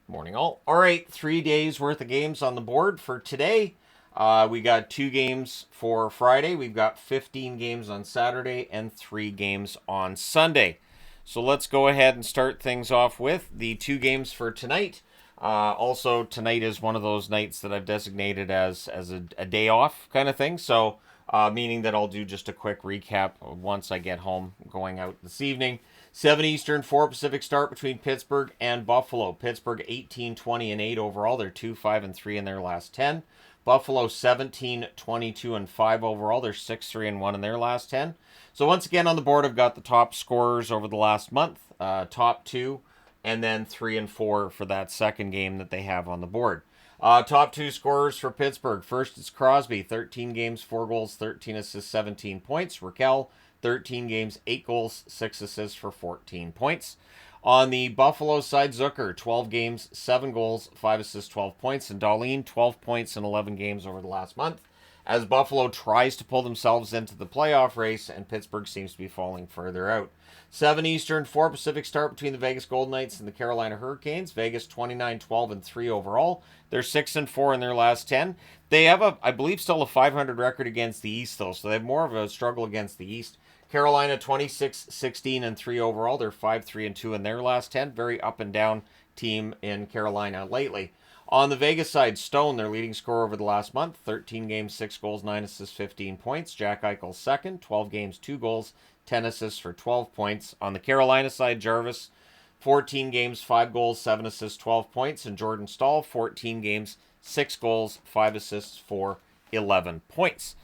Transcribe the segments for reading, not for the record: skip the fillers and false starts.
Morning, all. All right, 3 days worth of games on the board for today. We got 2 games for Friday. We've got 15 games on Saturday and 3 games on Sunday. So let's go ahead and start things off with the 2 games for tonight. Also, tonight is one of those nights that I've designated as a day off kind of thing. So, meaning that I'll do just a quick recap once I get home going out this evening. 7 Eastern, 4 Pacific start between Pittsburgh and Buffalo. Pittsburgh 18, 20, and 8 overall. They're 2, 5, and 3 in their last 10. Buffalo 17, 22, and 5 overall. They're 6, 3, and 1 in their last 10. So once again on the board, I've got the top scorers over the last month, top 2, and then 3 and 4 for that second game that they have on the board. Top 2 scorers for Pittsburgh. First, it's Crosby, 13 games, 4 goals, 13 assists, 17 points. Raquel, 13 games, 8 goals, 6 assists for 14 points. On the Buffalo side, Zucker, 12 games, 7 goals, 5 assists, 12 points. And Darlene, 12 points in 11 games over the last month, as Buffalo tries to pull themselves into the playoff race and Pittsburgh seems to be falling further out. 7 Eastern, 4 Pacific start between the Vegas Golden Knights and the Carolina Hurricanes. Vegas 29, 12, and 3 overall. They're 6 and 4 in their last 10. They have, I believe, still a 500 record against the East, though, so they have more of a struggle against the East. Carolina 26, 16, and 3 overall. They're 5, 3, and 2 in their last 10. Very up and down team in Carolina lately. On the Vegas side, Stone, their leading scorer over the last month, 13 games, 6 goals, 9 assists, 15 points. Jack Eichel second, 12 games, 2 goals, 10 assists for 12 points. On the Carolina side, Jarvis, 14 games, 5 goals, 7 assists, 12 points. And Jordan Staal, 14 games, 6 goals, 5 assists for 11 points.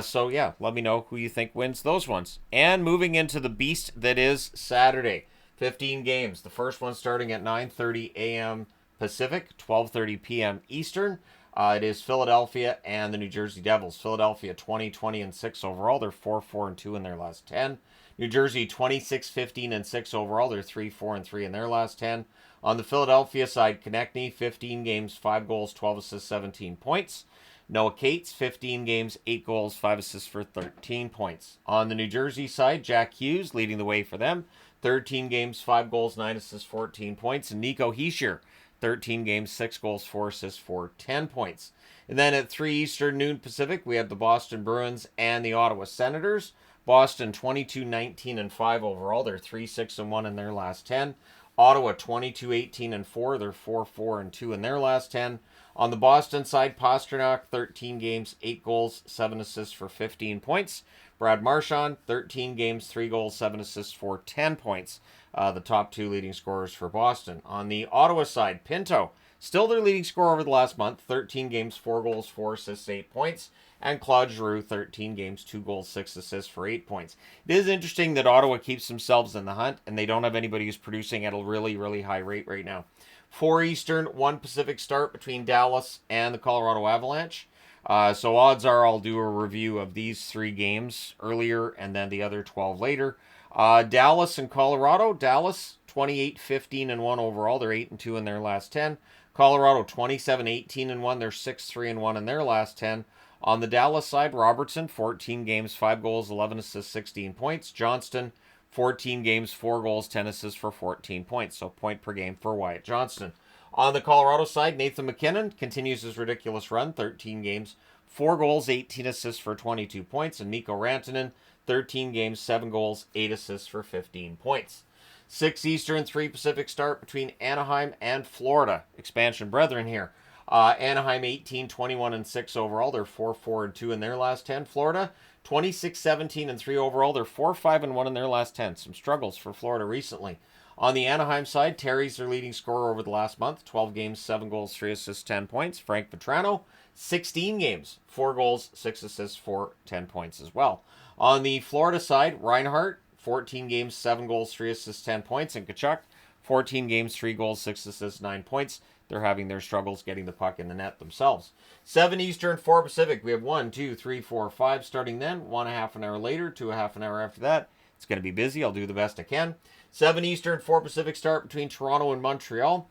So yeah, let me know who you think wins those ones. And moving into the beast that is Saturday, 15 games. The first one starting at 9:30 a.m. Pacific, 12:30 p.m. Eastern. It is Philadelphia and the New Jersey Devils. Philadelphia 20, 20, and 6 overall. They're 4, 4, and 2 in their last 10. New Jersey 26, 15, and 6 overall. They're 3, 4, and 3 in their last 10. On the Philadelphia side, Konechny, 15 games, 5 goals, 12 assists, 17 points. Noah Cates, 15 games, 8 goals, 5 assists for 13 points. On the New Jersey side, Jack Hughes leading the way for them. 13 games, 5 goals, 9 assists, 14 points. And Nico Hischier, 13 games, 6 goals, 4 assists for 10 points. And then at 3 Eastern, noon Pacific, we have the Boston Bruins and the Ottawa Senators. Boston 22, 19, and 5 overall. They're 3, 6, and 1 in their last 10. Ottawa 22, 18, and 4. They're 4, 4, and 2 in their last 10. On the Boston side, Pastrnak, 13 games, 8 goals, 7 assists for 15 points. Brad Marchand, 13 games, 3 goals, 7 assists for 10 points. The top 2 leading scorers for Boston. On the Ottawa side, Pinto, still their leading scorer over the last month, 13 games, 4 goals, 4 assists, 8 points. And Claude Giroux, 13 games, 2 goals, 6 assists for 8 points. It is interesting that Ottawa keeps themselves in the hunt, and they don't have anybody who's producing at a really, really high rate right now. 4 Eastern, 1 Pacific start between Dallas and the Colorado Avalanche. So odds are I'll do a review of these 3 games earlier and then the other 12 later. Dallas and Colorado. Dallas 28, 15, and 1 overall. They're 8 and 2 in their last 10. Colorado 27, 18, and 1. They're 6, 3, and 1 in their last 10. On the Dallas side, Robertson 14 games, 5 goals, 11 assists, 16 points. Johnston 14 games, 4 goals, 10 assists for 14 points. So point per game for Wyatt Johnston. On the Colorado side, Nathan MacKinnon continues his ridiculous run. 13 games, 4 goals, 18 assists for 22 points. And Mikko Rantanen, 13 games, 7 goals, 8 assists for 15 points. 6 Eastern, 3 Pacific start between Anaheim and Florida. Expansion brethren here. Anaheim 18, 21, and 6 overall. They're 4, 4, and 2 in their last 10. Florida 26, 17, and 3 overall. They're 4, 5, and 1 in their last 10. Some struggles for Florida recently. On the Anaheim side, Terry's their leading scorer over the last month. 12 games, 7 goals, 3 assists, 10 points. Frank Vetrano, 16 games, 4 goals, 6 assists for 10 points as well. On the Florida side, Reinhart, 14 games, 7 goals, 3 assists, 10 points. And Kachuk, 14 games, 3 goals, 6 assists, 9 points. They're having their struggles getting the puck in the net themselves. 7 Eastern, 4 Pacific. We have 1, 2, 3, 4, 5 starting then. 1 a half an hour later, 2 a half an hour after that. It's going to be busy. I'll do the best I can. 7 Eastern, 4 Pacific start between Toronto and Montreal.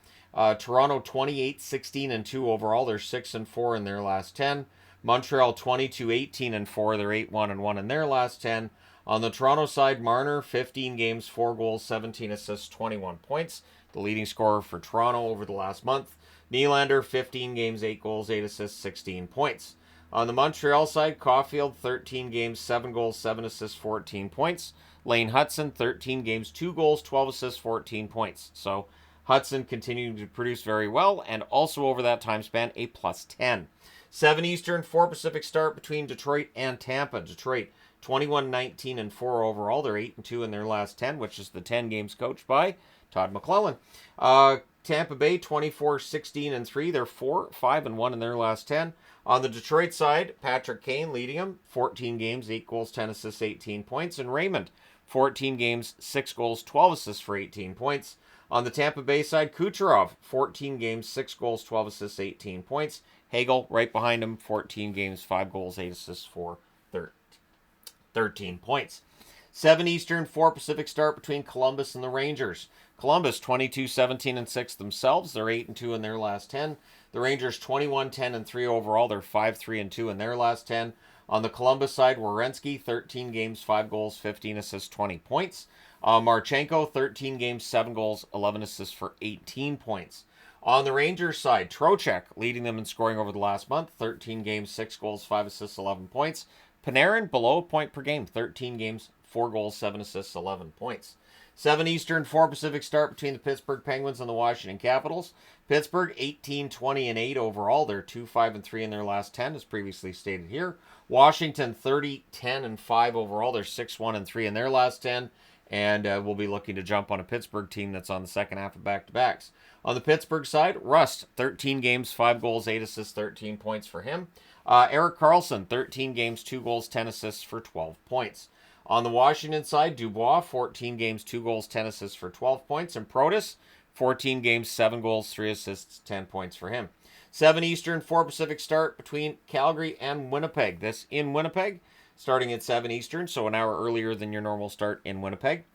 Toronto 28, 16, and 2 overall. They're 6 and 4 in their last 10. Montreal 22, 18, and 4. They're 8, 1, and 1 in their last 10. On the Toronto side, Marner, 15 games, 4 goals, 17 assists, 21 points. the leading scorer for Toronto over the last month. Nylander, 15 games, 8 goals, 8 assists, 16 points. On the Montreal side, Caulfield, 13 games, 7 goals, 7 assists, 14 points. Lane Hutson, 13 games, 2 goals, 12 assists, 14 points. So Hudson continuing to produce very well, and also over that time span, a plus 10. 7 Eastern, 4 Pacific start between Detroit and Tampa. Detroit, 21-19-4 overall. They're 8-2 in their last 10, which is the 10 games coached by Todd McClellan. Tampa Bay, 24-16-3. They're 4-5-1 in their last 10. On the Detroit side, Patrick Kane leading them, 14 games, 8 goals, 10 assists, 18 points. And Raymond, 14 games, 6 goals, 12 assists for 18 points. On the Tampa Bay side, Kucherov, 14 games, 6 goals, 12 assists, 18 points. Hagel, right behind him, 14 games, 5 goals, 8 assists for 13 points. 7 Eastern, 4 Pacific start between Columbus and the Rangers. Columbus, 22-17-6 themselves. They're 8-2 in their last 10. The Rangers, 21-10-3 overall. They're 5-3-2 in their last 10. On the Columbus side, Werenski, 13 games, 5 goals, 15 assists, 20 points. Marchenko, 13 games, 7 goals, 11 assists for 18 points. On the Rangers side, Trocheck leading them in scoring over the last month, 13 games, 6 goals, 5 assists, 11 points. Panarin, below a point per game, 13 games, 4 goals, 7 assists, 11 points. 7 Eastern, 4 Pacific start between the Pittsburgh Penguins and the Washington Capitals. Pittsburgh, 18-20-8 overall. They're 2-5-3 in their last 10, as previously stated here. Washington, 30-10-5 overall. They're 6-1-3 in their last 10. And we'll be looking to jump on a Pittsburgh team that's on the second half of back-to-backs. On the Pittsburgh side, Rust, 13 games, 5 goals, 8 assists, 13 points for him. Erik Karlsson, 13 games, 2 goals, 10 assists for 12 points. On the Washington side, Dubois, 14 games, 2 goals, 10 assists for 12 points. And Protas, 14 games, 7 goals, 3 assists, 10 points for him. 7 Eastern, 4 Pacific start between Calgary and Winnipeg. This in Winnipeg, starting at 7 Eastern, so an hour earlier than your normal start in Winnipeg.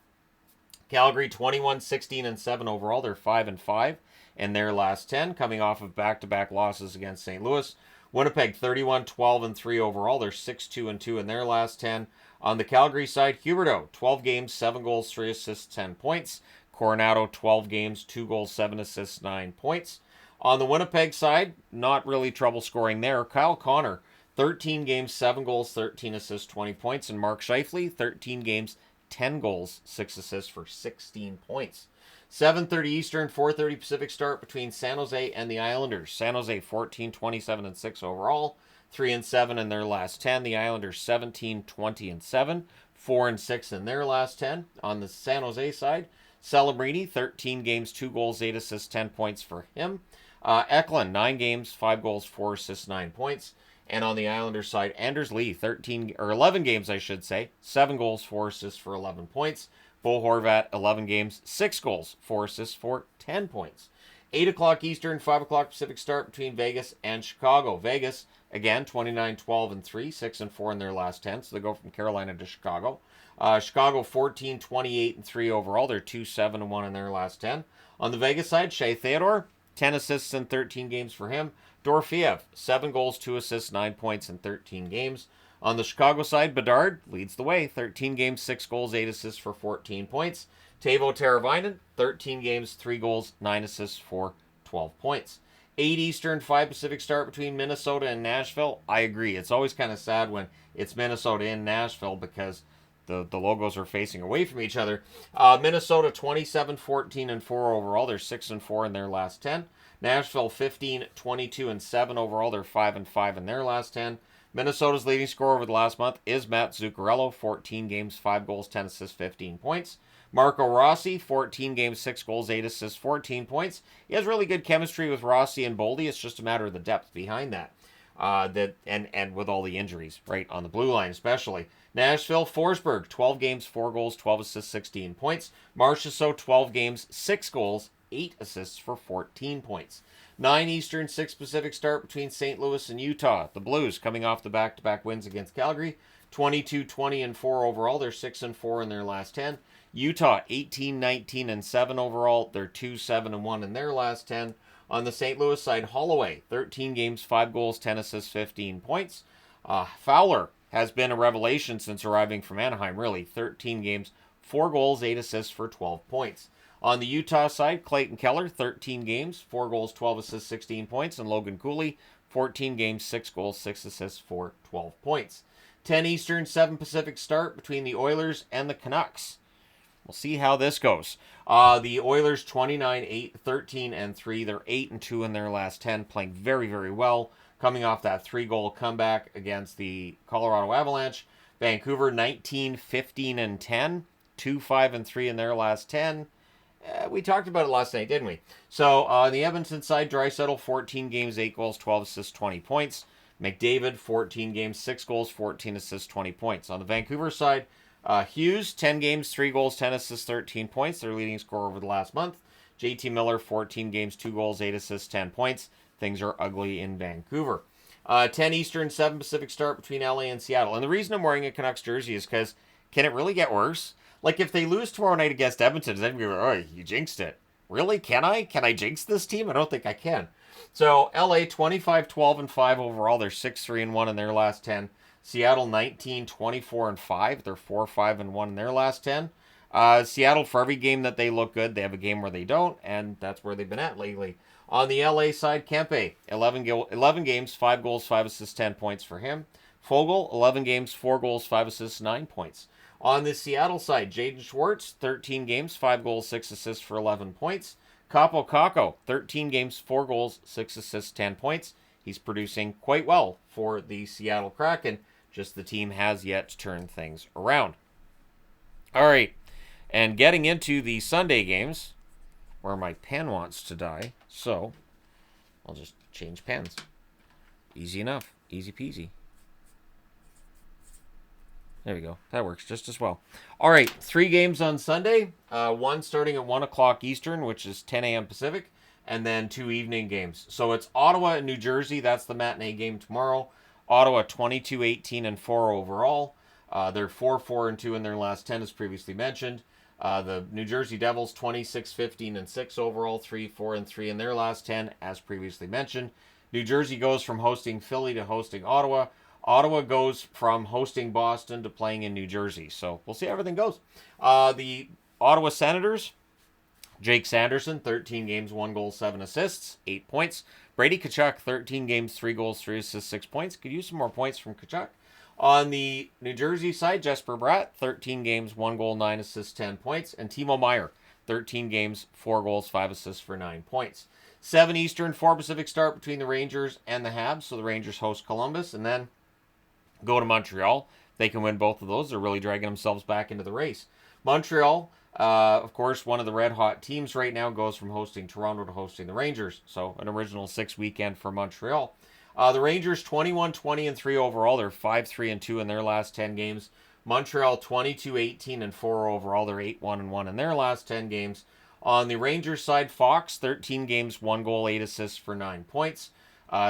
Calgary, 21-16-7 overall. They're 5-5 in their last 10, coming off of back-to-back losses against St. Louis. Winnipeg, 31-12-3 overall. They're 6-2-2 in their last 10. On the Calgary side, Huberdeau, 12 games, 7 goals, 3 assists, 10 points. Coronado, 12 games, 2 goals, 7 assists, 9 points. On the Winnipeg side, not really trouble scoring there. Kyle Connor, 13 games, 7 goals, 13 assists, 20 points. And Mark Scheifele, 13 games, 10 goals, 6 assists for 16 points. 7:30 Eastern, 4:30 Pacific start between San Jose and the Islanders. San Jose 14-27-6 overall, 3-7 in their last 10. The Islanders 17-20-7, 4-6 in their last 10. On the San Jose side, Celebrini 13 games, 2 goals, 8 assists, 10 points for him. Eklund 9 games, 5 goals, 4 assists, 9 points. And on the Islanders side, Anders Lee 11 games, I should say, 7 goals, 4 assists for 11 points. Bo Horvat, 11 games, 6 goals, 4 assists for 10 points. 8 o'clock Eastern, 5 o'clock Pacific start between Vegas and Chicago. Vegas, again, 29-12-3, 6-4 in their last 10, so they go from Carolina to Chicago. Chicago, 14-28-3 overall. They're 2-7-1 in their last 10. On the Vegas side, Shea Theodore, 10 assists in 13 games for him. Dorofeev, 7 goals, 2 assists, 9 points in 13 games. On the Chicago side, Bedard leads the way. 13 games, 6 goals, 8 assists for 14 points. Teuvo Teravainen, 13 games, 3 goals, 9 assists for 12 points. 8 Eastern, 5 Pacific start between Minnesota and Nashville. I agree. It's always kind of sad when it's Minnesota and Nashville because the logos are facing away from each other. Minnesota 27-14-4 overall. They're 6-4 in their last 10. Nashville 15-22-7 overall. They're 5-5 in their last 10. Minnesota's leading scorer over the last month is Matt Zuccarello, 14 games, 5 goals, 10 assists, 15 points. Marco Rossi, 14 games, 6 goals, 8 assists, 14 points. He has really good chemistry with Rossi and Boldy. It's just a matter of the depth behind that. And with all the injuries, right, on the blue line especially. Nashville, Forsberg, 12 games, 4 goals, 12 assists, 16 points. Marchessault, 12 games, 6 goals, 8 assists for 14 points. 9 Eastern, 6 Pacific start between St. Louis and Utah. The Blues coming off the back-to-back wins against Calgary. 22-20-4 overall. They're 6-4 in their last 10. Utah, 18-19-7 overall. They're 2-7-1 in their last 10. On the St. Louis side, Holloway, 13 games, 5 goals, 10 assists, 15 points. Fowler has been a revelation since arriving from Anaheim, really. 13 games, 4 goals, 8 assists for 12 points. On the Utah side, Clayton Keller, 13 games, 4 goals, 12 assists, 16 points. And Logan Cooley, 14 games, 6 goals, 6 assists for 12 points. 10 Eastern, 7 Pacific start between the Oilers and the Canucks. We'll see how this goes. The Oilers 29, 8, 13, and 3. They're 8 and 2 in their last 10, playing very, very well. Coming off that 3-goal comeback against the Colorado Avalanche. Vancouver 19, 15, and 10. 2, 5, and 3 in their last 10. We talked about it last night, didn't we? So on the Edmonton side, Draisaitl 14 games, 8 goals, 12 assists, 20 points. McDavid 14 games, 6 goals, 14 assists, 20 points. On the Vancouver side, Hughes 10 games, 3 goals, 10 assists, 13 points. Their leading scorer over the last month. JT Miller 14 games, 2 goals, 8 assists, 10 points. Things are ugly in Vancouver. 10 Eastern, 7 Pacific start between LA and Seattle. And the reason I'm wearing a Canucks jersey is because can it really get worse? Like, if they lose tomorrow night against Edmonton, then you're like, oh, you jinxed it. Really? Can I? Can I jinx this team? I don't think I can. So, LA 25, 12, and 5 overall. They're 6, 3, and 1 in their last 10. Seattle 19, 24, and 5. They're 4, 5, and 1 in their last 10. Seattle, for every game that they look good, they have a game where they don't, and that's where they've been at lately. On the LA side, Kempe, 11 games, 5 goals, 5 assists, 10 points for him. Fogle, 11 games, 4 goals, 5 assists, 9 points. On the Seattle side, Jaden Schwartz, 13 games, 5 goals, 6 assists for 11 points. Capo Caco, 13 games, 4 goals, 6 assists, 10 points. He's producing quite well for the Seattle Kraken. Just the team has yet to turn things around. All right, and getting into the Sunday games, where my pen wants to die, so I'll just change pens. Easy enough. Easy peasy. There we go. That works just as well. All right, 3 games on Sunday. One starting at 1 o'clock Eastern, which is 10 a.m. Pacific, and then 2 evening games. So it's Ottawa and New Jersey. That's the matinee game tomorrow. Ottawa 22, 18, and 4 overall. They're 4, 4, and 2 in their last 10, as previously mentioned. The New Jersey Devils 26, 15, and 6 overall. 3, 4, and 3 in their last 10, as previously mentioned. New Jersey goes from hosting Philly to hosting Ottawa. Ottawa goes from hosting Boston to playing in New Jersey. So we'll see how everything goes. The Ottawa Senators, Jake Sanderson, 13 games, 1 goal, 7 assists, 8 points. Brady Tkachuk, 13 games, 3 goals, 3 assists, 6 points. Could use some more points from Tkachuk. On the New Jersey side, Jesper Bratt, 13 games, 1 goal, 9 assists, 10 points. And Timo Meier, 13 games, 4 goals, 5 assists for 9 points. 7 Eastern, 4 Pacific start between the Rangers and the Habs. So the Rangers host Columbus and then go to Montreal. They can win both of those. They're really dragging themselves back into the race. Montreal, of course, one of the red-hot teams right now, goes from hosting Toronto to hosting the Rangers. So an original 6 weekend for Montreal. The Rangers 21, 20, and 3 overall. They're 5, 3, and 2 in their last 10 games. Montreal 22, 18, and 4 overall. They're 8, 1, and 1 in their last 10 games. On the Rangers side, Fox 13 games, 1 goal, 8 assists for 9 points.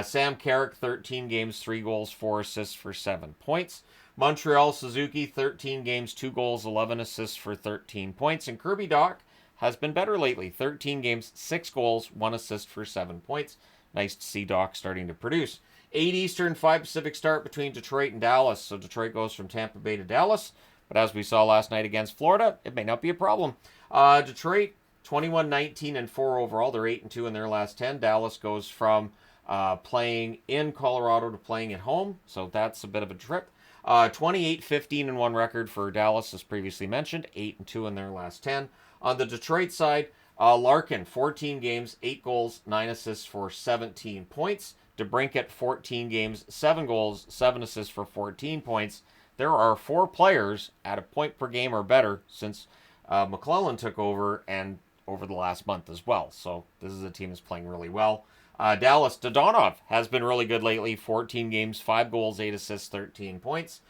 Sam Carrick 13 games, 3 goals, 4 assists for 7 points. Montreal Suzuki 13 games, 2 goals, 11 assists for 13 points. And Kirby Dach has been better lately. 13 games, 6 goals, 1 assist for 7 points. Nice to see Dach starting to produce. 8 Eastern, 5 Pacific start between Detroit and Dallas. So Detroit goes from Tampa Bay to Dallas. But as we saw last night against Florida, it may not be a problem. Detroit 21, 19, and 4 overall. They're 8 and 2 in their last 10. Dallas goes from playing in Colorado to playing at home. So that's a bit of a trip. 28, 15, and 1 record for Dallas, as previously mentioned. 8 and 2 in their last 10. On the Detroit side, Larkin, 14 games, 8 goals, 9 assists for 17 points. DeBrincat, 14 games, 7 goals, 7 assists for 14 points. There are 4 players at a point per game or better since McClellan took over and over the last month as well. So this is a team that's playing really well. Dallas, Dodonov has been really good lately. 14 games, 5 goals, 8 assists, 13 points.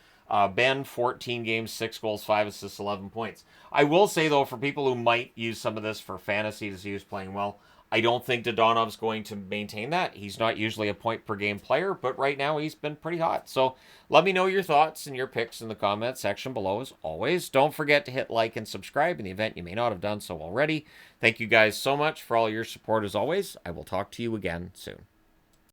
Ben, 14 games, 6 goals, 5 assists, 11 points. I will say, though, for people who might use some of this for fantasy to see who's playing well, I don't think Dodonov's going to maintain that. He's not usually a point-per-game player, but right now he's been pretty hot. So let me know your thoughts and your picks in the comment section below, as always. Don't forget to hit like and subscribe in the event you may not have done so already. Thank you guys so much for all your support, as always. I will talk to you again soon.